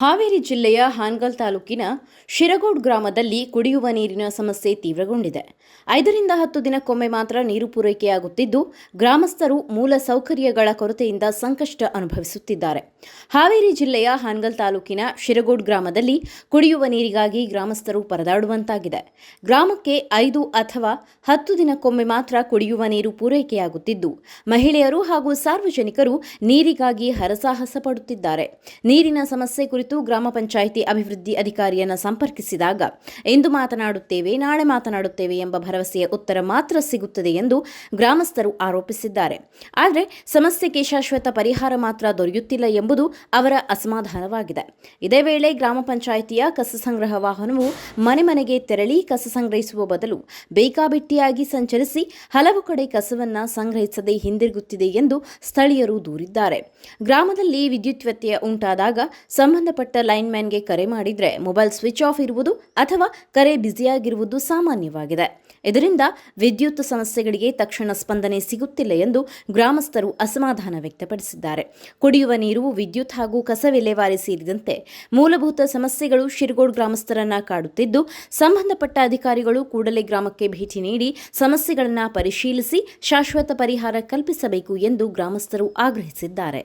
ಹಾವೇರಿ ಜಿಲ್ಲೆಯ ಹಾನಗಲ್ ತಾಲೂಕಿನ ಶಿರಗೋಡ್ ಗ್ರಾಮದಲ್ಲಿ ಕುಡಿಯುವ ನೀರಿನ ಸಮಸ್ಯೆ ತೀವ್ರಗೊಂಡಿದೆ. 5ರಿಂದ 10 ದಿನಕ್ಕೊಮ್ಮೆ ಮಾತ್ರ ನೀರು ಪೂರೈಕೆಯಾಗುತ್ತಿದ್ದು, ಗ್ರಾಮಸ್ಥರು ಮೂಲ ಸೌಕರ್ಯಗಳ ಕೊರತೆಯಿಂದ ಸಂಕಷ್ಟ ಅನುಭವಿಸುತ್ತಿದ್ದಾರೆ. ಹಾವೇರಿ ಜಿಲ್ಲೆಯ ಹಾನಗಲ್ ತಾಲೂಕಿನ ಶಿರಗೋಡ್ ಗ್ರಾಮದಲ್ಲಿ ಕುಡಿಯುವ ನೀರಿಗಾಗಿ ಗ್ರಾಮಸ್ಥರು ಪರದಾಡುವಂತಾಗಿದೆ. ಗ್ರಾಮಕ್ಕೆ 5 ಅಥವಾ 10 ದಿನಕ್ಕೊಮ್ಮೆ ಮಾತ್ರ ಕುಡಿಯುವ ನೀರು ಪೂರೈಕೆಯಾಗುತ್ತಿದ್ದು, ಮಹಿಳೆಯರು ಹಾಗೂ ಸಾರ್ವಜನಿಕರು ನೀರಿಗಾಗಿ ಹರಸಾಹಸ ಪಡುತ್ತಿದ್ದಾರೆ. ನೀರಿನ ಸಮಸ್ಯೆ ಕುರಿತು ಗ್ರಾಮ ಪಂಚಾಯಿತಿ ಅಭಿವೃದ್ಧಿ ಅಧಿಕಾರಿಯನ್ನು ಸಂಪರ್ಕಿಸಿದಾಗ ಇಂದು ಮಾತನಾಡುತ್ತೇವೆ, ನಾಳೆ ಮಾತನಾಡುತ್ತೇವೆ ಎಂಬ ಭರವಸೆಯ ಉತ್ತರ ಮಾತ್ರ ಸಿಗುತ್ತದೆ ಎಂದು ಗ್ರಾಮಸ್ಥರು ಆರೋಪಿಸಿದ್ದಾರೆ. ಆದರೆ ಸಮಸ್ಯೆಗೆ ಶಾಶ್ವತ ಪರಿಹಾರ ಮಾತ್ರ ದೊರೆಯುತ್ತಿಲ್ಲ ಎಂಬುದು ಅವರ ಅಸಮಾಧಾನವಾಗಿದೆ. ಇದೇ ವೇಳೆ ಗ್ರಾಮ ಪಂಚಾಯಿತಿಯ ಕಸ ಸಂಗ್ರಹ ವಾಹನವು ಮನೆ ಮನೆಗೆ ತೆರಳಿ ಕಸ ಸಂಗ್ರಹಿಸುವ ಬದಲು ಬೇಕಾಬಿಟ್ಟಿಯಾಗಿ ಸಂಚರಿಸಿ ಹಲವು ಕಡೆ ಕಸವನ್ನು ಸಂಗ್ರಹಿಸದೆ ಹಿಂದಿರುಗುತ್ತಿದೆ ಎಂದು ಸ್ಥಳೀಯರು ದೂರಿದ್ದಾರೆ. ಗ್ರಾಮದಲ್ಲಿ ವಿದ್ಯುತ್ ವ್ಯತ್ಯಯ ಉಂಟಾದಾಗ ಸಂಬಂಧಪಟ್ಟ ಲೈನ್ಮ್ಯಾನ್ಗೆ ಕರೆ ಮಾಡಿದರೆ ಮೊಬೈಲ್ ಸ್ವಿಚ್ ಆಫ್ ಇರುವುದು ಅಥವಾ ಕರೆ ಬ್ಯುಸಿಯಾಗಿರುವುದು ಸಾಮಾನ್ಯವಾಗಿದೆ. ಇದರಿಂದ ವಿದ್ಯುತ್ ಸಮಸ್ಯೆಗಳಿಗೆ ತಕ್ಷಣ ಸ್ಪಂದನೆ ಸಿಗುತ್ತಿಲ್ಲ ಎಂದು ಗ್ರಾಮಸ್ಥರು ಅಸಮಾಧಾನ ವ್ಯಕ್ತಪಡಿಸಿದ್ದಾರೆ. ಕುಡಿಯುವ ನೀರು, ವಿದ್ಯುತ್ ಹಾಗೂ ಕಸ ವಿಲೇವಾರಿ ಸೇರಿದಂತೆ ಮೂಲಭೂತ ಸಮಸ್ಯೆಗಳು ಶಿರಗೋಡ್ ಗ್ರಾಮಸ್ಥರನ್ನ ಕಾಡುತ್ತಿದ್ದು, ಸಂಬಂಧಪಟ್ಟ ಅಧಿಕಾರಿಗಳು ಕೂಡಲೇ ಗ್ರಾಮಕ್ಕೆ ಭೇಟಿ ನೀಡಿ ಸಮಸ್ಯೆಗಳನ್ನು ಪರಿಶೀಲಿಸಿ ಶಾಶ್ವತ ಪರಿಹಾರ ಕಲ್ಪಿಸಬೇಕು ಎಂದು ಗ್ರಾಮಸ್ಥರು ಆಗ್ರಹಿಸಿದ್ದಾರೆ.